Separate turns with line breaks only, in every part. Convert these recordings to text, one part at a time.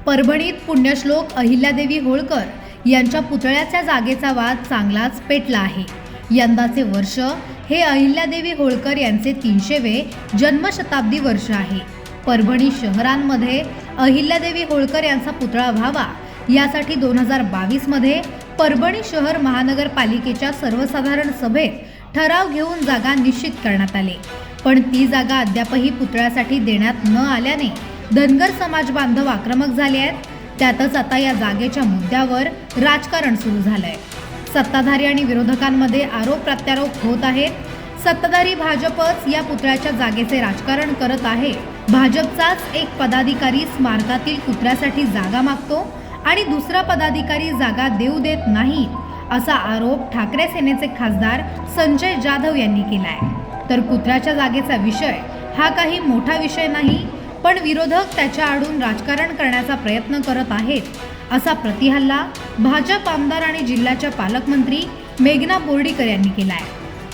परभणीत पुण्यश्लोक अहिल्यादेवी होळकर यांच्या पुतळ्याच्या जागेचा वाद चांगलाच पेटला आहे। यंदाचे वर्ष हे अहिल्यादेवी होळकर यांचे 300वे जन्मशताब्दी वर्ष आहे। परभणी शहरांमध्ये अहिल्यादेवी होळकर यांचा पुतळा व्हावा यासाठी 2022 मध्ये परभणी शहर महानगरपालिकेच्या सर्वसाधारण सभेत ठराव घेऊन जागा निश्चित करण्यात आली, पण ती जागा अद्यापही पुतळ्यासाठी देण्यात न आल्याने धनगर समाज बांधव आक्रमक झाले आहेत। त्यातच आता या जागेच्या मुद्द्यावर राजकारण सुरू झालंय। सत्ताधारी आणि विरोधकांमध्ये आरोप प्रत्यारोप होत आहेत। सत्ताधारी भाजपच या पुतळ्याच्या जागेचे राजकारण करत आहे। भाजपचाच एक पदाधिकारी स्मारकातील पुतळ्यासाठी जागा मागतो आणि दुसरा पदाधिकारी जागा देऊ देत नाही, असा आरोप ठाकरे सेनेचे खासदार संजय जाधव यांनी केलाय। तर पुतळ्याच्या जागेचा विषय हा काही मोठा विषय नाही, पण विरोधक त्याच्या आडून राजकारण करण्याचा प्रयत्न करत आहेत, असा प्रतिहल्ला भाजप आमदार आणि जिल्ह्याच्या पालकमंत्री मेघना बोर्डीकर यांनी केलाय।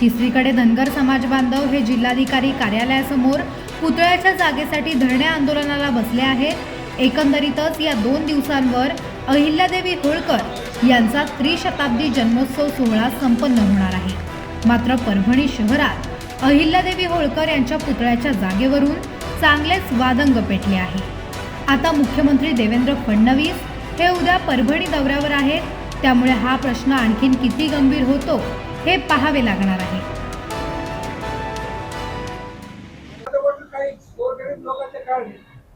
तिसरीकडे धनगर समाज बांधव हे जिल्हाधिकारी कार्यालयासमोर पुतळ्याच्या जागेसाठी धरणे आंदोलनाला बसले आहेत। एकंदरीतच या 2 दिवसांवर अहिल्यादेवी होळकर यांचा त्रिशताब्दी जन्मोत्सव सोहळा संपन्न होणार आहे। मात्र परभणी शहरात अहिल्यादेवी होळकर यांच्या पुतळ्याच्या जागेवरून चांगलेच वादंग पेटले आहे। आता मुख्यमंत्री देवेंद्र फडणवीस हे उद्या परभणी दौऱ्यावर आहेत, त्यामुळे हा प्रश्न आणखीन किती गंभीर होतो हे पाहावे लागणार आहे।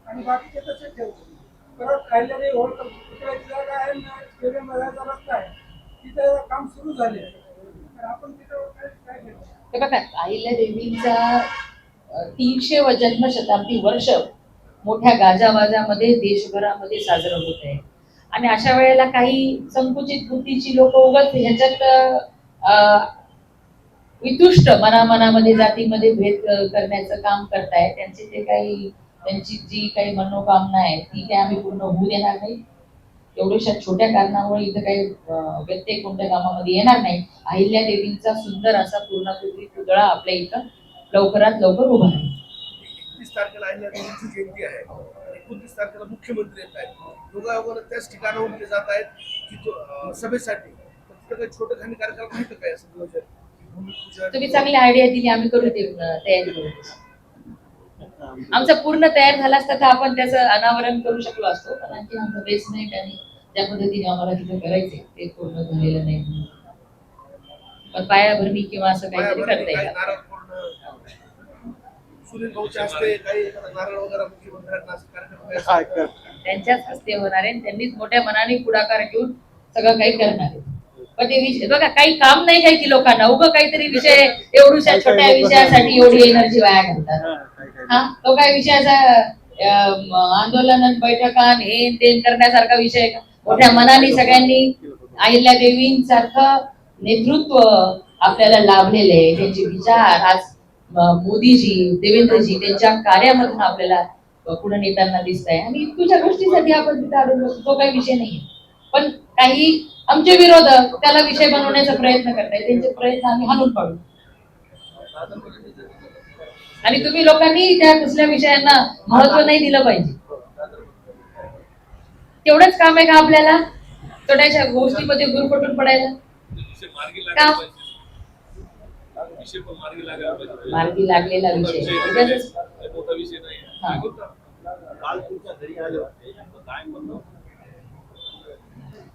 आणि बाकीचे तसेच ठेवतो। परत अहिल्यादेवी होळकर पुतळ्याची जागा आहे ना, स्टेडियम राहायचा रस्ता आहे, तिथे काम सुरू झाले, तर आपण तिथे काय केलं?
हे बघा, अहिल्यादेवींचा 300व जन्मशताब्दी वर्ष मोठ्या गाजावाजामध्ये देशभरामध्ये साजरं होत आहे। आणि अशा वेळेला काही संकुचित बुद्धीची लोक उगाच ह्याच्यात वितुष्ट मनामध्ये जातीमध्ये भेद करण्याचं काम करतायत। त्यांची जी काही मनोकामना आहे ती काय आम्ही पूर्ण होऊ देणार नाही। एवढ्याशा छोट्या कारणामुळे इथं काही व्यत्यय कोणत्या कामामध्ये येणार नाही। अहिल्यादेवींचा सुंदर असा पूर्णाकृती पुतळा आपल्या इथं लवकरात लवकर उभा राहील।
31 तारखेला अहिल्यादेवींची जयंती आहे, 29 तारखेला मुख्यमंत्री येत आहेत, दोघांवर त्याच ठिकाणाहून ते जात आहेत की सभेसाठी। तिथं काही छोटं खाणी कार्यक्रम नाही तर काय असं नियोजन?
तुम्ही चांगली आयडिया दिली, आम्ही करू ते तयारी करू। आमचा पूर्ण तयार झाला असता तर आपण त्याचं अनावरण करू शकलो असतो, पण आणखी आमचं बेसमेंट आणि ज्या पद्धतीने आम्हाला तिथे करायचे ते पूर्ण झालेलं नाही। पण पायाभरणी किंवा असं काहीतरी करता येईल।
सुनील भाऊच्या हस्ते काही नारळ वगैरे मुख्यमंत्र्यांना कार्यक्रम
त्यांच्याच हस्ते होणार आहे। त्यांनीच मोठ्या मनाने पुढाकार घेऊन सगळं काही करणार आहे। पण ते विषय बघा, काही काम नाही काही की लोकांना उभं काहीतरी विषय एवढ्या छोट्या विषयासाठी एवढी एनर्जी वाया घालतात। हा, तो काय विषयाचा आंदोलन बैठकान हे ते करण्यासारखा विषय का? मोठ्या मनाने सगळ्यांनी अहिल्यादेवींसारखं नेतृत्व आपल्याला लाभलेले आहे। त्यांचे विचार आज मोदीजी देवेंद्रजी त्यांच्या कार्यामधून आपल्याला पुढे नेताना दिसत आहे। आणि तुझ्या गोष्टीसाठी आपण तिथे अडून बसतो, तो काही विषय नाही। पण काही आमचे विरोधक त्याला विषय बनवण्याचा प्रयत्न करतायत, त्यांचे प्रयत्न आम्ही हाणून पाडू। आणि तुम्ही लोकांनी त्या दुसऱ्या विषयांना महत्व नाही दिलं पाहिजे। तेवढंच काम आहे का आपल्याला छोट्याशा गोष्टीमध्ये गुरफटून पडायला? का मार्गी लागलेला विषय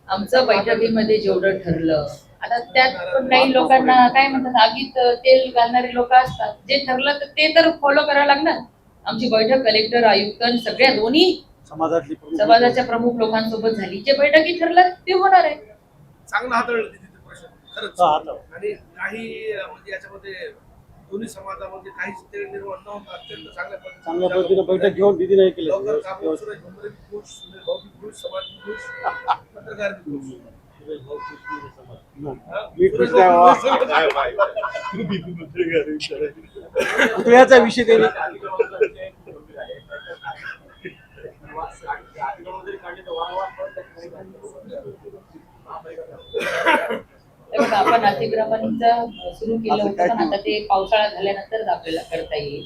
आमचं बैठकीमध्ये जेवढं ठरलं, आता त्यात पण काही लोकांना काय म्हणतात, आगीत तेल घालणारे लोक असतात। जे ठरलं तर ते तर फॉलो करावं लागणार। आमची बैठक कलेक्टर आयुक्त सगळ्या दोन्ही समाजाच्या प्रमुख लोकांसोबत झाली। जे बैठकीत ठरलं ते होणार आहे।
चांगला हाताळलं तिथे प्रश्न खरंच। आणि काही म्हणजे याच्यामध्ये दोन्ही समाजामध्ये काहीच ते निर्माण न होता अत्यंत चांगल्या पद्धतीने बैठक घेऊन दिदी नाही केली। पत्रकार पुतळ्याचा विषय त्यांनी
आपण अतिक्रमणचं सुरू केलं होतं, पण आता ते पावसाळा झाल्यानंतरच आपल्याला करता येईल।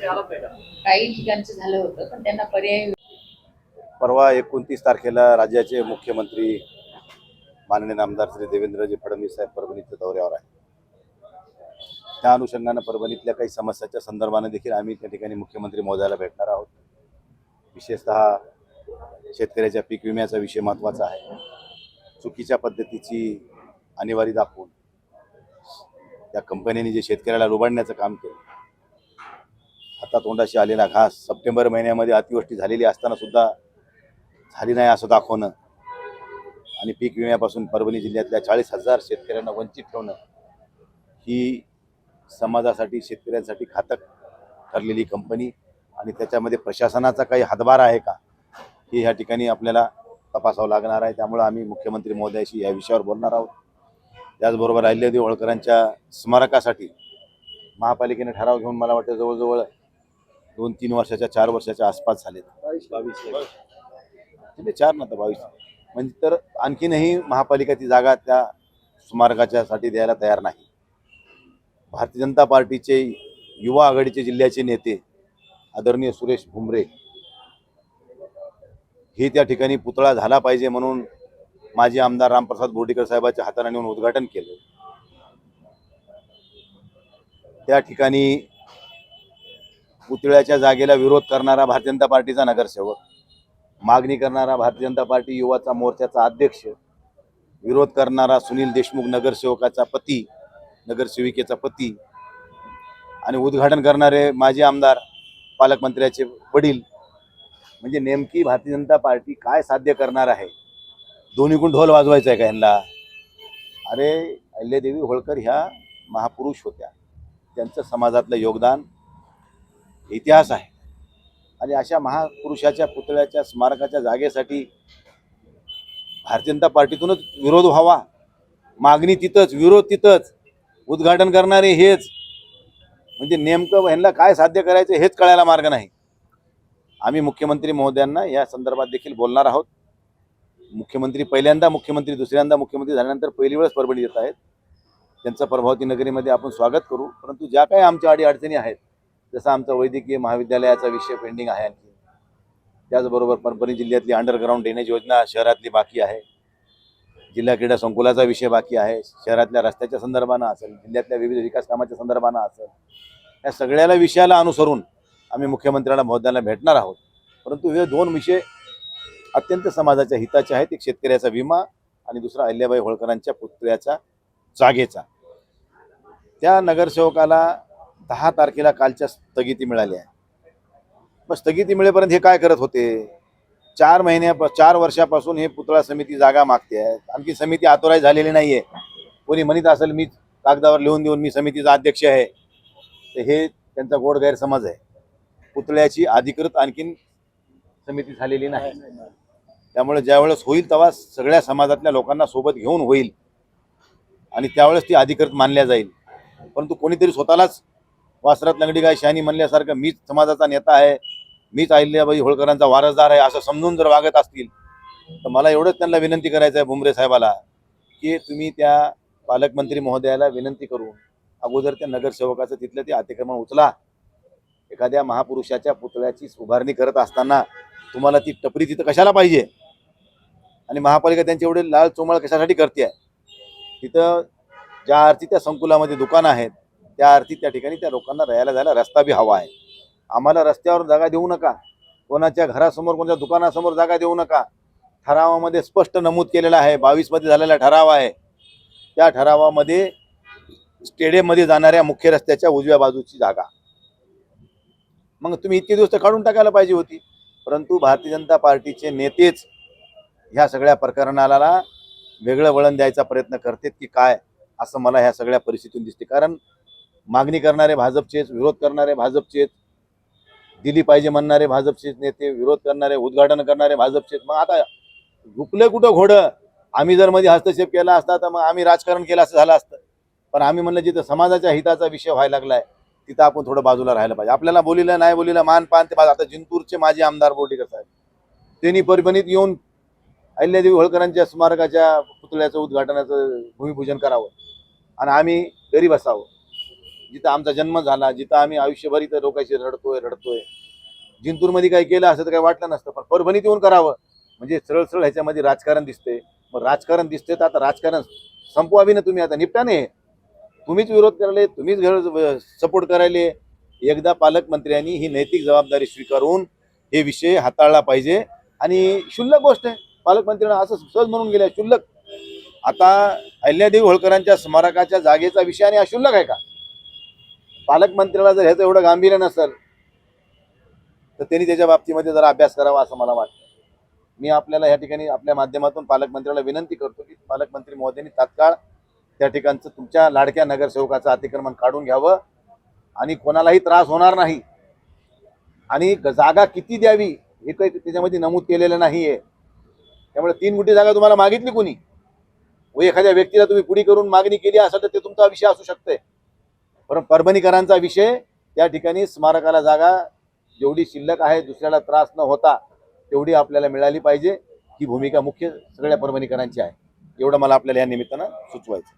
काही ठिकाणचं झालं होतं, पण त्यांना पर्याय
परवा 29 तारखेला राज्याचे मुख्यमंत्री माननीय आमदार श्री देवेंद्रजी फडणवीस साहेब परभणीच्या दौऱ्यावर आहे. त्या अनुषंगानं परभणीतल्या काही समस्याच्या संदर्भाने देखील आम्ही त्या ठिकाणी मुख्यमंत्री महोदयाला भेटणार आहोत. विशेषतः शेतकऱ्याच्या पीक विम्याचा विषय महत्त्वाचा आहे. चुकीच्या पद्धतीची आणीबाणी दाखवून त्या कंपन्यांनी जे शेतकऱ्याला लुबाडण्याचं काम केलं, हातातोंडाशी आलेला घास सप्टेंबर महिन्यामध्ये अतिवृष्टी झालेली असताना सुद्धा झाली नाही असं दाखवणं आणि पीक विम्यापासून परभणी जिल्ह्यातल्या 40,000 शेतकऱ्यांना वंचित ठेवणं ही समाजासाठी शेतकऱ्यांसाठी घातक ठरलेली कंपनी आणि त्याच्यामध्ये प्रशासनाचा काही हातभार आहे का हे ह्या ठिकाणी आपल्याला तपासावं लागणार आहे. त्यामुळे आम्ही मुख्यमंत्री महोदयाशी या विषयावर बोलणार आहोत. त्याचबरोबर अहिल्यादेवी होळकरांच्या स्मारकासाठी महापालिकेने ठराव घेऊन मला वाटतं जवळजवळ 2-3 वर्षाच्या 4 वर्षाच्या आसपास झालेत. 4 ना तर 22 म्हणजे तर आणखीनही महापालिका ती जागा त्या स्मारकाच्यासाठी द्यायला तयार नाही. भारतीय जनता पार्टीचे युवा आघाडीचे जिल्ह्याचे नेते आदरणीय सुरेश भुमरे हे त्या ठिकाणी पुतळा झाला पाहिजे म्हणून माजी आमदार रामप्रसाद बोर्डीकर साहेबांच्या हाताने नेऊन उद्घाटन केलं. त्या ठिकाणी पुतळ्याच्या जागेला विरोध करणारा भारतीय जनता पार्टीचा नगरसेवक, मागणी करणारा भारतीय जनता पार्टी युवाचा मोर्चाचा अध्यक्ष, विरोध करणारा सुनील देशमुख नगरसेवकाचा पती, नगरसेविकेचा पती आणि उद्घाटन करणारे माजी आमदार पालकमंत्र्याचे वडील, म्हणजे नेमकी भारतीय जनता पार्टी काय साध्य करणार आहे? दोन्हीकडून ढोल वाजवायचा आहे का ह्यांना? अरे अहिल्यादेवी होळकर ह्या महापुरुष होत्या, त्यांचं समाजातलं योगदान इतिहास आहे आणि अशा महापुरुषाच्या पुतळ्याच्या स्मारकाच्या जागेसाठी भारतीय जनता पार्टीतूनच विरोध व्हावा. मागणी तिथंच, विरोध तिथंच, उद्घाटन करणारे हेच, म्हणजे नेमकं ह्यांना काय साध्य करायचं हेच कळायला मार्ग नाही. आम्ही मुख्यमंत्री महोदयांना या संदर्भात देखील बोलणार आहोत. मुख्यमंत्री पहिल्यांदा मुख्यमंत्री, दुसऱ्यांदा मुख्यमंत्री झाल्यानंतर पहिली वेळच परभणी येत आहेत. त्यांचं प्रभावती नगरीमध्ये आपण स्वागत करू. परंतु ज्या काही आमच्या अडीअडचणी आहेत, जसं आमचं वैद्यकीय महाविद्यालयाचा विषय पेंडिंग आहे आणखी, त्याचबरोबर परभणी जिल्ह्यातली अंडरग्राऊंड ड्रेनेज योजना शहरातली बाकी आहे, जिल्हा क्रीडा संकुलाचा विषय बाकी आहे, शहरातल्या रस्त्याच्या संदर्भानं असेल, जिल्ह्यातल्या विविध विकास कामाच्या संदर्भानं असेल, या सगळ्याला विषयाला अनुसरून आम्ही मुख्यमंत्र्यांना महोदयांना भेटणार आहोत. परंतु हे 2 विषय अत्यंत समाजाच्या हिताचे आहेत. एक शेतकऱ्याचा विमा आणि दुसरा अहिल्याबाई होळकरांच्या पुतळ्याचा जागेचा. त्या नगरसेवकाला 10 तारखेला कालच्या स्थगिती मिळाली आहे. मग स्थगिती मिळेपर्यंत हे काय करत होते? 4 वर्षापासून हे पुतळा समिती जागा मागते आहे. आणखी समिती ऑथोराईज झालेली नाही आहे. कोणी म्हणत असेल मी कागदावर लिहून देऊन मी समितीचा अध्यक्ष आहे, तर हे त्यांचा गोड गैरसमज आहे. पुतळ्याची अधिकृत आणखीन समिती झालेली नाही. त्यामुळे ज्यावेळेस होईल तेव्हा सगळ्या समाजातल्या लोकांना सोबत घेऊन होईल आणि त्यावेळेस ती अधिकृत मानल्या जाईल. परंतु कोणीतरी स्वतःलाच वासरात लंगडी गाय शहाणी म्हणल्यासारखं मीच समाजाचा नेता आहे, मीच अहिल्याबाई होळकरांचा वारसदार आहे असं समजून जर वागत असतील तर मला एवढंच त्यांना विनंती करायचं आहे भुमरे साहेबाला की तुम्ही त्या पालकमंत्री महोदयाला विनंती करून अगोदर त्या नगरसेवकाचं तिथलं ते अतिक्रमण उचला. एखाद्या महापुरुषाच्या पुतळ्याची उभारणी करत असताना तुम्हाला ती टपरी तिथं कशाला पाहिजे आणि महापालिका त्यांचे एवढे लाल चोमळ कशासाठी करते आहे? तिथं ज्या अर्थी त्या संकुलामध्ये दुकानं आहेत त्या अर्थी त्या ठिकाणी त्या लोकांना राहायला जायला रस्ता बी हवा आहे. आम्हाला रस्त्यावर जागा देऊ नका, कोणाच्या घरासमोर कोणाच्या दुकानासमोर जागा देऊ नका. ठरावामध्ये स्पष्ट नमूद केलेलं आहे, 22 मध्ये झालेला ठराव आहे. त्या ठरावामध्ये स्टेडियममध्ये जाणाऱ्या मुख्य रस्त्याच्या उजव्या बाजूची जागा, मग तुम्ही इतके दिवस तर काढून टाकायला पाहिजे होती. परंतु भारतीय जनता पार्टीचे नेतेच ह्या सगळ्या प्रकरणाला वेगळं वळण द्यायचा प्रयत्न करतात की काय, असं मला ह्या सगळ्या परिस्थितीतून दिसते. कारण मागणी करणारे भाजपचेच, विरोध करणारे भाजपचेच, दिली पाहिजे म्हणणारे भाजपचेच नेते, विरोध करणारे, उद्घाटन करणारे भाजपचेच. मग आता झुकलं कुठं घोडं? आम्ही जर मध्ये हस्तक्षेप केला असता तर मग आम्ही राजकारण केलं असं झालं असतं. पण आम्ही म्हणलं जिथं समाजाच्या हिताचा विषय व्हायला लागलाय तिथं आपण थोडं बाजूला राहायला पाहिजे. आपल्याला बोलिलं नाही बोलिलं मान पान ते आता जिंतूरचे माजी आमदार बोर्डीकर साहेब त्यांनी परभणीत येऊन अहिल्यादेवी होळकरांच्या स्मारकाच्या पुतळ्याचं उद्घाटनाचं भूमिपूजन करावं आणि आम्ही घरी बसावं. जिथं आमचा जन्म झाला, जिथं आम्ही आयुष्यभर इथं लोकांशी रडतोय. जिंतूरमध्ये काही केलं असं तर काही वाटलं नसतं, पण परभणीत येऊन करावं म्हणजे सरळ सरळ ह्याच्यामध्ये राजकारण दिसते. मग राजकारण दिसते तर आता राजकारण संपवावी ना तुम्ही, आता निपटाने. तुम्हीच विरोध करायले, तुम्हीच घर सपोर्ट करायले. एकदा पालकमंत्र्यांनी ही नैतिक जबाबदारी स्वीकारून हे विषय हाताळला पाहिजे. आणि क्षुल्लक गोष्ट आहे, पालकमंत्र्यांना असं सहज म्हणून गेल्या क्षुल्लक. आता अहिल्यादेवी होळकरांच्या स्मारकाच्या जागेचा विषय आणि अक्षुल्लक आहे का? पालकमंत्र्याला जर ह्याचं एवढं गांभीर्य नसेल तर त्यांनी त्याच्या बाबतीमध्ये जरा अभ्यास करावा असं मला वाटतं. मी आपल्याला या ठिकाणी आपल्या माध्यमातून पालकमंत्र्याला विनंती करतो की पालकमंत्री महोदयांनी तात्काळ त्या ठिकाणचं तुमच्या लाडक्या नगरसेवकाचं अतिक्रमण काढून घ्यावं आणि कोणालाही त्रास होणार नाही. आणि जागा किती द्यावी हे काही त्याच्यामध्ये नमूद केलेलं नाहीये. त्यामुळे 3 गुंठे जागा तुम्हाला मागितली कोणी, व एखाद्या व्यक्तीला तुम्ही पुढी करून मागणी केली असेल तर ते तुमचा विषय असू शकते. पण परभणीकरांचा विषय त्या ठिकाणी स्मारकाला जागा जेवढी शिल्लक आहे दुसऱ्याला त्रास न होता तेवढी आपल्याला मिळाली पाहिजे. ही भूमिका मुख्य सगळ्या परभणीकरांची आहे. एवढं मला आपल्याला या निमित्तानं सुचवायचं.